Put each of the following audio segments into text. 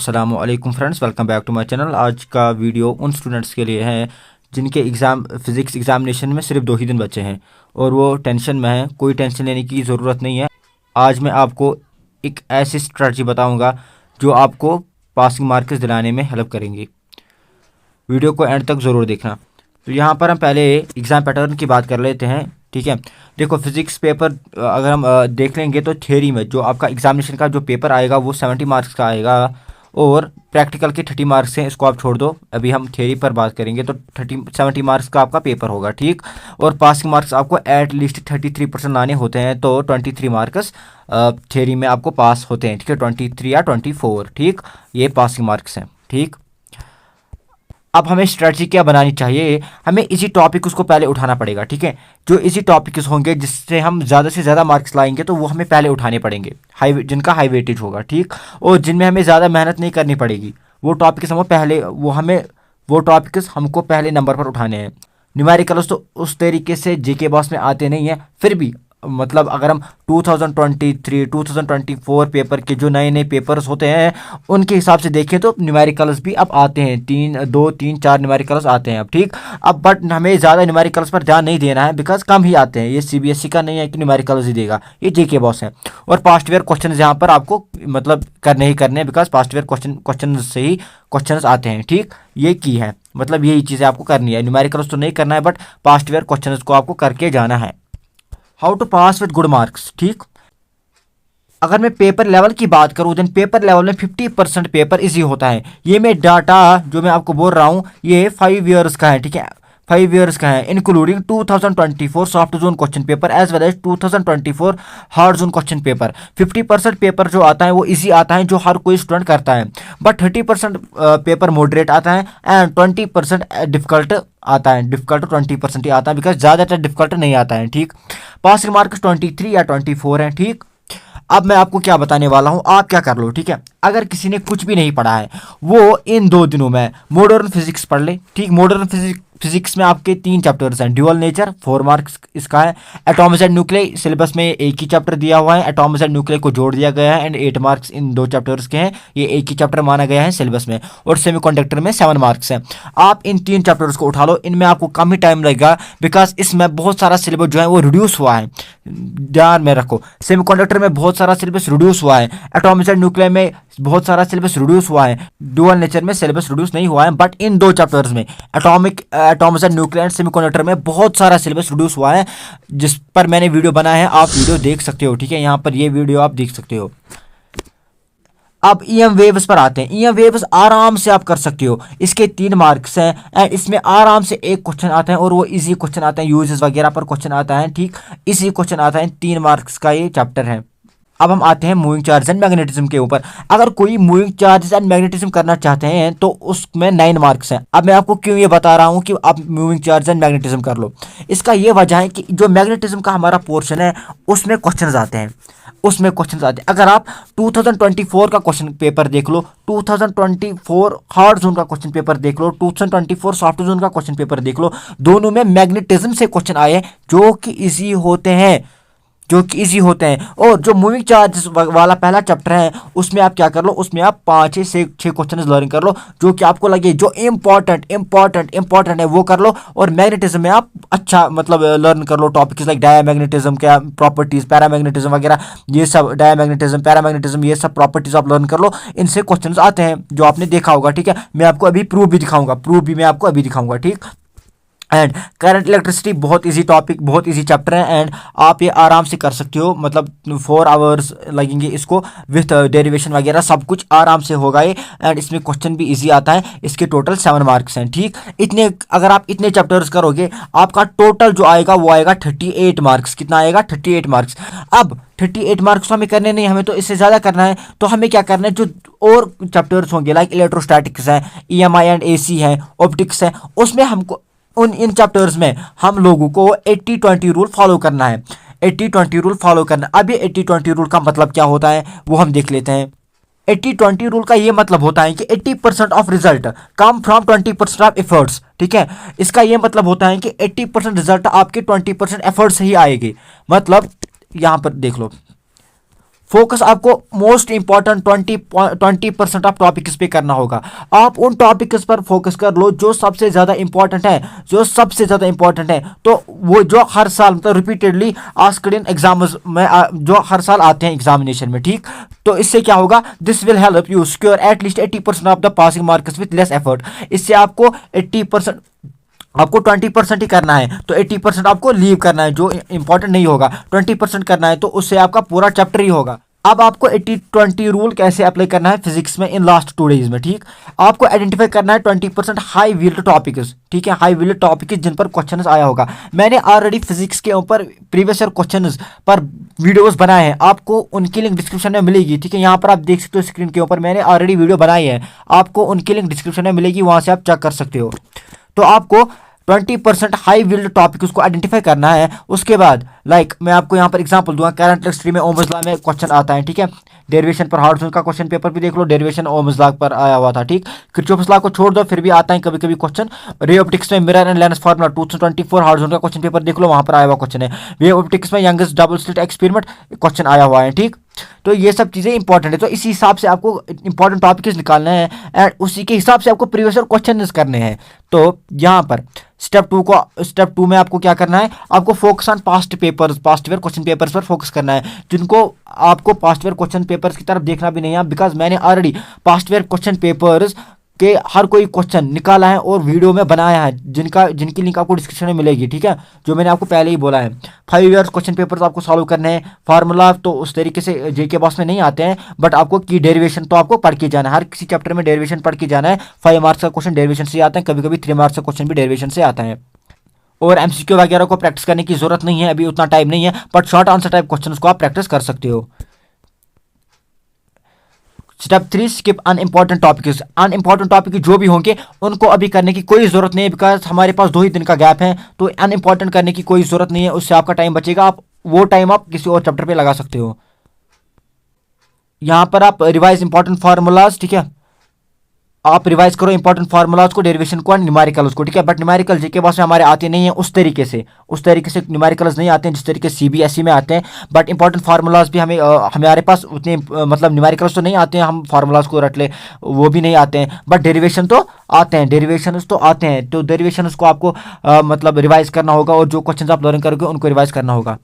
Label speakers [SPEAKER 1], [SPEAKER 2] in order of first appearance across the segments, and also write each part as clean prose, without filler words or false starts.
[SPEAKER 1] अस्सलामुअलैकुम friends, welcome back to my channel. आज का वीडियो उन स्टूडेंट्स के लिए है जिनके फिज़िक्स एग्जामिनेशन में सिर्फ 2 ही दिन बचे हैं और वो टेंशन में है। कोई टेंशन लेने की ज़रूरत नहीं है। आज मैं आपको एक ऐसी स्ट्रेटजी बताऊंगा जो आपको पासिंग मार्क्स दिलाने में हेल्प करेंगी। वीडियो को एंड तक ज़रूर देखना। तो यहाँ पर हम पहले एग्ज़ाम पैटर्न की बात कर लेते हैं, ठीक है। देखो, फिज़िक्स पेपर अगर हम देख लेंगे तो थियोरी में जो आपका एग्जामिनेशन का जो पेपर आएगा वो 70 मार्क्स का आएगा और प्रैक्टिकल के 30 मार्क्स हैं। इसको आप छोड़ दो, अभी हम थियोरी पर बात करेंगे। तो 70 मार्क्स का आपका पेपर होगा, ठीक। और पासिंग मार्क्स आपको एटलीस्ट 33% लाने होते हैं, तो 23 मार्क्स थियोरी में आपको पास होते हैं, ठीक है। 23 या 24, ठीक, ये पासिंग मार्क्स हैं, ठीक। अब हमें स्ट्रेटजी क्या बनानी चाहिए? हमें इसी टॉपिक उसको पहले उठाना पड़ेगा, ठीक है। जो इसी टॉपिक्स होंगे जिससे हम ज़्यादा से ज़्यादा मार्क्स लाएंगे तो वो हमें पहले उठाने पड़ेंगे, जिनका हाई वेटेज होगा, ठीक। और जिनमें हमें ज़्यादा मेहनत नहीं करनी पड़ेगी वो टॉपिक्स वो टॉपिक्स हमको पहले नंबर पर उठाने हैं। न्यूमेरिकल्स तो उस तरीके से जीके बॉक्स में आते नहीं हैं, फिर भी मतलब अगर हम 2023 2024 पेपर के जो नए नए पेपर्स होते हैं उनके हिसाब से देखें तो न्यूमेरिकल्स भी अब आते हैं, 4 न्यूमेरिकल्स आते हैं अब, ठीक। अब बट हमें ज़्यादा न्यूमेरिकल्स पर ध्यान नहीं देना है, बिकॉज कम ही आते हैं। ये सीबीएसई का नहीं है कि न्यूमेरिकल्स ही देगा, ये जीके बॉक्स है। और पास्ट ईयर क्वेश्चन यहाँ पर आपको मतलब करने ही करने हैं, बिकॉज पास्ट ईयर क्वेश्चन से ही क्वेश्चन आते हैं, ठीक। ये की है, मतलब यही चीज़ें आपको करनी है। न्यूमेरिकल्स तो नहीं करना है बट पास्ट ईयर क्वेश्चन को आपको करके जाना है। How to pass with good marks, ठीक। अगर मैं पेपर लेवल की बात करूं देन पेपर लेवल में 50% पेपर इजी होता है। ये मैं डाटा जो मैं आपको बोल रहा हूं ये 5 ईयर्स का है, ठीक है। 5 ईयर्स का है, including 2024 soft zone question paper as well as 2024 hard zone question paper. 50% paper जो आता है वो इजी आता है, जो हर कोई स्टूडेंट करता है। बट 30% पेपर मॉडरेट आता है एंड 20% डिफिकल्ट आता है। डिफिकल्ट 20% ही आता है, बिकॉज ज़्यादातर डिफिकल्ट नहीं आता है, ठीक। पासिंग मार्क्स 23 या 24 हैं, ठीक। अब मैं आपको क्या बताने वाला हूं, आप क्या कर लो, ठीक है। अगर किसी ने कुछ भी नहीं पढ़ा है वो इन 2 दिनों में मॉडर्न फिजिक्स पढ़ ले, ठीक। मॉडर्न फिजिक्स में आपके 3 चैप्टर्स हैं। ड्यूअल नेचर 4 मार्क्स इसका है। एटॉम्स एंड न्यूक्लियर सिलेबस में एक ही चैप्टर दिया हुआ है, एटॉम्स एंड न्यूक्लियर को जोड़ दिया गया है एंड 8 मार्क्स इन 2 चैप्टर्स के हैं। ये एक ही चैप्टर माना गया है सिलेबस में। और सेमीकंडक्टर में 7 मार्क्स हैं। आप इन 3 चैप्टर्स को उठा लो, इनमें आपको कम ही टाइम लगेगा, बिकॉज इसमें बहुत सारा सिलेबस जो है वो रिड्यूस हुआ है। ध्यान में रखो, सेमीकंडक्टर में बहुत सारा सिलेबस रिड्यूस हुआ है, एटॉम्स एंड न्यूक्लियर में बहुत सारा सिलेबस रिड्यूस हुआ है, ड्यूअल नेचर में सिलेबस रिड्यूस नहीं हुआ है। बट इन 2 चैप्टर्स में atoms and nuclear and semiconductor में बहुत सारा सिलेबस रिड्यूस हुआ है, जिस पर मैंने वीडियो बनाया है, आप वीडियो देख सकते हो, ठीक है। यहाँ पर ये वीडियो आप देख सकते हो। अब ईएम वेव्स पर आते हैं। ईएम वेव्स आराम से आप कर सकते हो, इसके 3 मार्क्स हैं एंड इसमें आराम से एक क्वेश्चन आता है और वो इजी क्वेश्चन आता है, यूजेस वगैरह पर क्वेश्चन आता है, ठीक। इसी क्वेश्चन आता है, 3 मार्क्स का ये चैप्टर है। अब हम आते हैं मूविंग चार्ज एंड मैग्नेटिज्म के ऊपर। अगर कोई मूविंग चार्ज एंड मैग्नेटिज्म करना चाहते हैं तो उसमें 9 मार्क्स हैं। अब मैं आपको क्यों ये बता रहा हूँ कि आप मूविंग चार्ज एंड मैग्नेटिज्म कर लो, इसका ये वजह है कि जो मैग्नेटिज्म का हमारा पोर्शन है उसमें क्वेश्चन आते हैं, अगर आप 2024 का क्वेश्चन पेपर देख लो, 2024 हार्ड जोन का क्वेश्चन पेपर देख लो, 2024 सॉफ्ट जोन का क्वेश्चन पेपर देख लो, दोनों में मैग्नेटिज्म से क्वेश्चन आए हैं जो कि इजी होते हैं। और जो मूविंग चार्ज वाला पहला चैप्टर है उसमें आप क्या कर लो, उसमें आप 5 से 6 क्वेश्चन लर्न कर लो जो कि आपको लगे जो इंपॉर्टेंट है वो कर लो। और मैग्नेटिज्म में आप अच्छा मतलब लर्न कर लो टॉपिक्स लाइक डायमैग्नेटिज्म क्या प्रॉपर्टीज, पैरामैग्नेटिज्म वगैरह, ये सब डायमैग्नेटिज्म पैरामैग्नेटिज्म ये सब प्रॉपर्टीज आप लर्न कर लो। इनसे क्वेश्चन आते हैं जो आपने देखा होगा, ठीक है। मैं आपको अभी प्रूफ भी दिखाऊंगा, ठीक। एंड करंट इलेक्ट्रिसिटी बहुत इजी टॉपिक, बहुत इजी चैप्टर है एंड आप ये आराम से कर सकते हो, मतलब 4 आवर्स लगेंगे इसको विथ डेरिवेशन वगैरह सब कुछ आराम से होगा ये। एंड इसमें क्वेश्चन भी इजी आता है, इसके टोटल 7 मार्क्स हैं, ठीक। अगर आप इतने चैप्टर्स करोगे आपका टोटल जो आएगा वो आएगा 38 मार्क्स। कितना आएगा? 38 मार्क्स। अब 38 मार्क्स तो हमें करने नहीं, हमें तो इससे ज़्यादा करना है। तो हमें क्या करना है, जो और चैप्टर्स होंगे लाइक इलेक्ट्रोस्टैटिक्स है, EMI एंड AC है, ऑप्टिक्स है, उसमें हमको इन चैप्टर्स में हम लोगों को 80-20 रूल फॉलो करना है। 80-20 रूल फॉलो करना। अब ये 80-20 रूल का मतलब क्या होता है वो हम देख लेते हैं। 80-20 रूल का ये मतलब होता है कि 80% of result come from 20% of efforts, ठीक है। इसका ये मतलब होता है कि 80% रिजल्ट आपके 20% एफर्ट से ही आएगी। मतलब यहाँ पर देख लो, फोकस आपको मोस्ट इंपॉर्टेंट 20% ऑफ टॉपिक्स पे करना होगा। आप उन टॉपिक्स पर फोकस कर लो जो सबसे ज़्यादा इंपॉर्टेंट है, जो सबसे ज़्यादा इंपॉर्टेंट है। तो वो जो हर साल मतलब रिपीटेडली आस्क्ड इन एग्जाम्स में जो हर साल आते हैं एग्जामिनेशन में, ठीक। तो इससे क्या होगा, this will help you secure at least 80% of the passing marks with less effort. इससे आपको 80%, आपको 20% ही करना है, तो 80% आपको लीव करना है जो इंपॉर्टेंट नहीं होगा, 20% करना है, तो उससे आपका पूरा चैप्टर ही होगा। अब आपको 80-20 रूल कैसे अप्लाई करना है फिजिक्स में इन लास्ट 2 डेज में, ठीक। आपको आइडेंटिफाई करना है 20% हाई विल्ड टॉपिक्स, ठीक है, हाई विल्ड टॉपिक्स जिन पर क्वेश्चन आया होगा। मैंने ऑलरेडी फिजिक्स के ऊपर प्रीवियस ईयर क्वेश्चन पर वीडियोस बनाए हैं, आपको उनकी लिंक डिस्क्रिप्शन में मिलेगी, ठीक है। यहाँ पर आप देख सकते हो स्क्रीन के ऊपर मैंने ऑलरेडी वीडियो बनाई है, आपको उनकी लिंक डिस्क्रिप्शन में मिलेगी, वहां से आप चेक कर सकते हो। तो आपको 20% हाई विल्ड टॉपिक उसको आइडेंटिफाई करना है। उसके बाद मैं आपको यहाँ पर एग्जांपल दूंगा, करंट हिस्ट्री में ओम्स लॉ में क्वेश्चन आता है, ठीक है। डेरिवेशन पर हार्डजन का क्वेश्चन पेपर भी देख लो, डेरिवेशन ओम्स लॉ पर आया हुआ था, ठीक। किरचॉफ्स लॉ को छोड़ दो, फिर भी आता है कभी कभी क्वेश्चन। रे ऑप्टिक्स में मिरर एंड लेंस फार्मूला 2024 हार्डजन का क्वेश्चन पेपर देख लो, वहां पर आया हुआ क्वेश्चन है। वे ऑप्टिक्स में youngest double slit experiment question आया हुआ है, ठीक। तो ये सब चीज़ें इंपॉर्टेंट है, तो इसी हिसाब से आपको इंपॉर्टेंट टॉपिक्स निकालना है एंड उसी के हिसाब से आपको प्रीवियस ईयर क्वेश्चन करने हैं। तो यहाँ पर स्टेप टू में आपको क्या करना है, आपको focus on past year question papers पर फोकस करना है, जिनको आपको पास्ट ईयर क्वेश्चन पेपर्स की तरफ देखना भी नहीं है, बिकॉज मैंने already past year question papers के हर कोई क्वेश्चन निकाला है और वीडियो में बनाया है, जिनकी लिंक आपको डिस्क्रिप्शन में मिलेगी, ठीक है, जो मैंने आपको पहले ही बोला है। 5 ईयर्स क्वेश्चन पेपर्स आपको सॉल्व करने हैं। फार्मूला तो उस तरीके से जेके बॉक्स में नहीं आते हैं, बट आपको की डेरिवेशन तो आपको पढ़ के जाना है, हर किसी चैप्टर में डेरिवेशन पढ़ के जाना है। 5 मार्क्स का क्वेश्चन डेरिवेशन से आता है, कभी कभी 3 मार्क्स का क्वेश्चन भी डेरिवेशन से आता है। और एमसीक्यू वगैरह को प्रैक्टिस करने की जरूरत नहीं है, अभी उतना टाइम नहीं है, but short answer type question को आप प्रैक्टिस कर सकते हो। Step 3, skip unimportant topics. Unimportant topic जो भी होंगे उनको अभी करने की कोई जरूरत नहीं है, बिकॉज हमारे पास 2 ही दिन का गैप है, तो अनइंपॉर्टेंट करने की कोई जरूरत नहीं है, उससे आपका टाइम बचेगा, आप वो टाइम आप किसी और चैप्टर पे लगा सकते हो। यहां पर आप रिवाइज इंपॉर्टेंट फार्मूलाज, ठीक है, आप रिवाइज करो इंपॉर्टेंट फार्मूलाज को, डेरिवेशन को, न्यूमेरिकल्स को, ठीक है। बट न्यूमेरिकल जीके बॉक्स में हमारे आते नहीं है उस तरीके से न्यूमेरिकल्स नहीं आते हैं जिस तरीके से सीबीएसई में आते हैं, बट इंपॉर्टेंट फार्मूलाज भी हमारे पास उतने मतलब न्यूमेरिकल्स तो नहीं आते हैं, हम फार्मूलाज को रट ले वो भी नहीं आते हैं, बट डेरिवेशन तो आते हैं, तो डेरिवेशन को आपको मतलब रिवाइज करना होगा, और जो क्वेश्चन आप लर्न करोगे उनको रिवाइज करना होगा।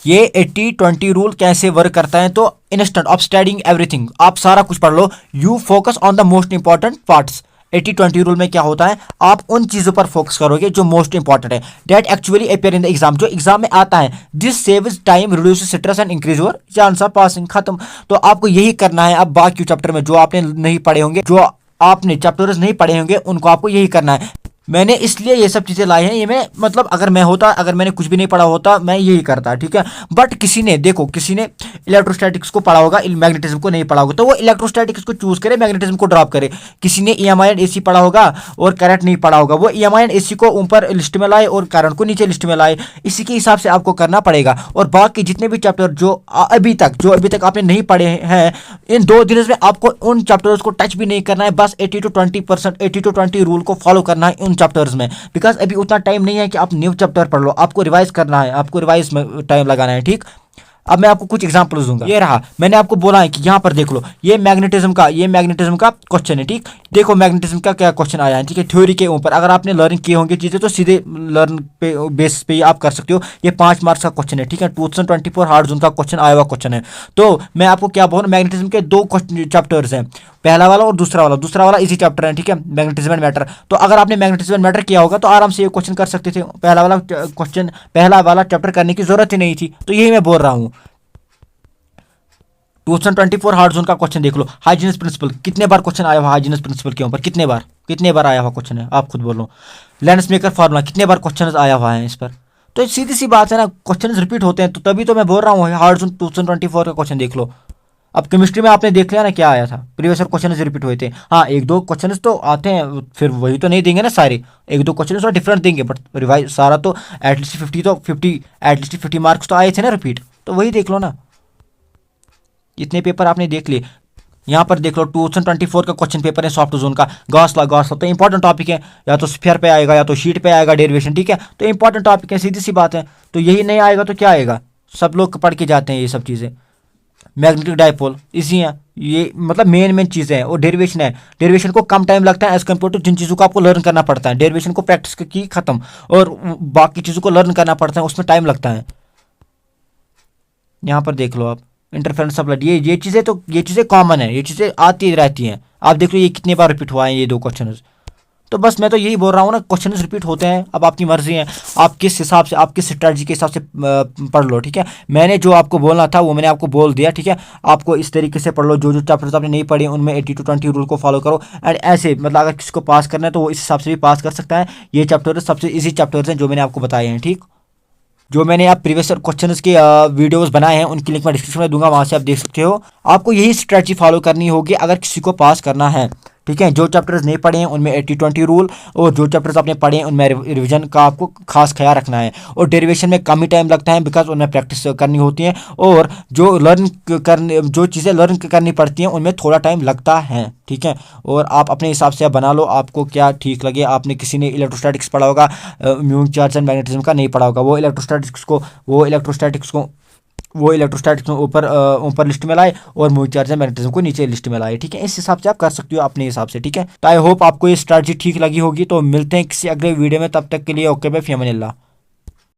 [SPEAKER 1] ये 80-20 रूल कैसे वर्क करता है, तो इंस्टेंट ऑफ स्टडिंग एवरीथिंग, आप सारा कुछ पढ़ लो, you focus on the most important parts. 80-20 rule में क्या होता है, आप उन चीजों पर फोकस करोगे जो मोस्ट इंपॉर्टेंट है, that actually appear in the exam, जो एग्जाम में आता है। This saves time, reduces stress and increase your chance of passing. खत्म। तो आपको यही करना है। अब बाकी चैप्टर में जो आपने नहीं पढ़े होंगे, जो आपने चैप्टर्स नहीं पढ़े होंगे, उनको आपको यही करना है। मैंने इसलिए ये सब चीज़ें लाई हैं, ये मैं मतलब अगर मैंने कुछ भी नहीं पढ़ा होता मैं यही करता, ठीक है। बट किसी ने इलेक्ट्रोस्टैटिक्स को पढ़ा होगा, मैग्नेटिज्म को नहीं पढ़ा होगा, तो वो इलेक्ट्रोस्टैटिक्स को चूज करे, मैग्नेटिज्म को ड्रॉप करे। किसी ने ईएमआई एंड एसी पढ़ा होगा और करंट नहीं पढ़ा होगा, वो ईएमआई एंड एसी को ऊपर लिस्ट में लाए और करंट को नीचे लिस्ट में लाए। इसी के हिसाब से आपको करना पड़ेगा। और बाकी जितने भी चैप्टर जो अभी तक आपने नहीं पढ़े हैं, इन 2 दिनों में आपको उन चैप्टर्स को टच भी नहीं करना है, बस 80-20 रूल को फॉलो करना है चैप्टर्स में, बिकॉज अभी उतना टाइम नहीं है कि आप न्यू चैप्टर पढ़ लो, आपको रिवाइज करना है, आपको रिवाइज में टाइम लगाना है, ठीक। अब मैं आपको कुछ एग्जांपल्स दूंगा। ये रहा, मैंने आपको बोला है कि यहाँ पर देख लो, ये मैग्नेटिज्म का क्वेश्चन है, ठीक। देखो मैग्नेटिज्म का क्या क्वेश्चन आया है, ठीक है, थ्योरी के ऊपर। अगर आपने लर्न किए होंगे चीजें तो सीधे लर्न पे बेस पे आप कर सकते हो। ये 5 मार्क्स का क्वेश्चन है, ठीक है, 2024 हार्ड जोन का क्वेश्चन आया हुआ क्वेश्चन है। तो मैं आपको क्या बोल रहा हूँ, मैग्नेटिज्म के 2 चैप्टर्स हैं, पहला वाला और दूसरा वाला इसी चैप्टर है, ठीक है, मैग्नेटिज्म एंड मैटर। तो अगर आपने मैग्नेटिज्म एंड मैटर किया होगा तो आराम से ये क्वेश्चन कर सकते थे। पहला वाला चैप्टर करने की जरूरत ही नहीं थी, तो यही मैं बोल रहा हूँ। 2024 हार्ड जोन का क्वेश्चन देख लो, हाइजीनियस प्रिंसिपल, कितने बार क्वेश्चन आया हुआ हाइजीनियस प्रिंसिपल के ऊपर, कितने बार आया हुआ क्वेश्चन है, आप खुद बोलो। लेंस मेकर फार्मूला, कितने बार क्वेश्चन आया हुआ है इस पर। तो सीधी सी बात है ना, क्वेश्चन रिपीट होते हैं, तो तभी तो मैं बोल रहा हूँ हार्ड जोन 2024 का क्वेश्चन देख लो। अब केमिस्ट्री में आपने देख लिया ना क्या आया था, प्रीवियस ईयर क्वेश्चन रिपीट हुए थे। हाँ, 1-2 क्वेश्चन तो आते हैं, फिर वही तो नहीं देंगे ना सारे, 1-2 क्वेश्चन तो डिफरेंट देंगे, बट रिवाइज सारा तो एटलीस्ट 50 मार्क्स तो आए थे ना रिपीट, तो वही देख लो ना। इतने पेपर आपने देख लिए, यहाँ पर देख लो 2024 का क्वेश्चन पेपर है सॉफ्ट जोन का, गॉस लॉ तो इंपॉर्टेंट टॉपिक है, या तो स्फीयर पे आएगा या तो शीट पे आएगा डेरिवेशन, ठीक है, तो इंपॉर्टेंट टॉपिक है, सीधी सी बात है। तो यही नहीं आएगा तो क्या आएगा, सब लोग पढ़ के जाते हैं ये सब चीज़ें। मैग्नेटिक डाइपोल इजी है। ये मतलब मेन चीज़ें हैं। और डेरिवेशन है, डेरिवेशन को कम टाइम लगता है एज कम्पेयर टू जिन चीज़ों को आपको लर्न करना पड़ता है। डेरिवेशन को प्रैक्टिस की खत्म, और बाकी चीज़ों को लर्न करना पड़ता है, उसमें टाइम लगता है। यहाँ पर देख लो आप, इंटरफेरेंस ऑफ लाइट, ये चीज़ें तो ये चीज़ें कॉमन है, ये चीज़ें आती रहती हैं। आप देख लो ये कितनी बार रिपीट हुआ है ये 2 क्वेश्चन। तो बस मैं तो यही बोल रहा हूँ ना, क्वेश्चन रिपीट होते हैं, अब आपकी मर्जी है, आप किस हिसाब से, आप किस स्ट्रेटजी के हिसाब से पढ़ लो, ठीक है। मैंने जो आपको बोलना था वो मैंने आपको बोल दिया, ठीक है। आपको इस तरीके से पढ़ लो, जो चैप्टर्स आपने नहीं पढ़े उनमें 80-20 रूल को फॉलो करो। एंड ऐसे मतलब अगर किसी को पास करना है तो वो इस हिसाब से भी पास कर सकता है। ये चैप्टर सबसे ईजी चैप्टर्स हैं जो मैंने आपको बताए हैं, ठीक। जो मैंने आप प्रीवियस क्वेश्चंस के वीडियोस बनाए हैं उनकी लिंक मैं डिस्क्रिप्शन में दूंगा, वहां से आप देख सकते हो। आपको यही स्ट्रेटजी फॉलो करनी होगी अगर किसी को पास करना है, ठीक है। जो चैप्टर्स नहीं पढ़े हैं उनमें 80-20 रूल, और जो चैप्टर्स आपने पढ़े हैं उनमें रिवीजन का आपको खास ख्याल रखना है। और डेरिवेशन में कम ही टाइम लगता है बिकॉज उनमें प्रैक्टिस करनी होती है, और जो चीज़ें लर्न करनी पड़ती हैं उनमें थोड़ा टाइम लगता है, ठीक है। और आप अपने हिसाब से बना लो, आपको क्या ठीक लगे। आपने किसी ने इलेक्ट्रोस्टैटिक्स पढ़ा होगा, म्यून चार्ज एंड मैग्नेटिज्म का नहीं पढ़ा होगा, वो इलेक्ट्रोस्टैटिक्स को ऊपर लिस्ट में लाए और मूव चार्ज एंड मैग्नेटिज्म को नीचे लिस्ट में लाए, ठीक है। इस हिसाब से आप कर सकते हो अपने हिसाब से, ठीक है। तो आई होप आपको ये स्ट्रैटेजी ठीक लगी होगी। तो मिलते हैं किसी अगले वीडियो में, तब तक के लिए ओके बाय, फी अमान अल्लाह।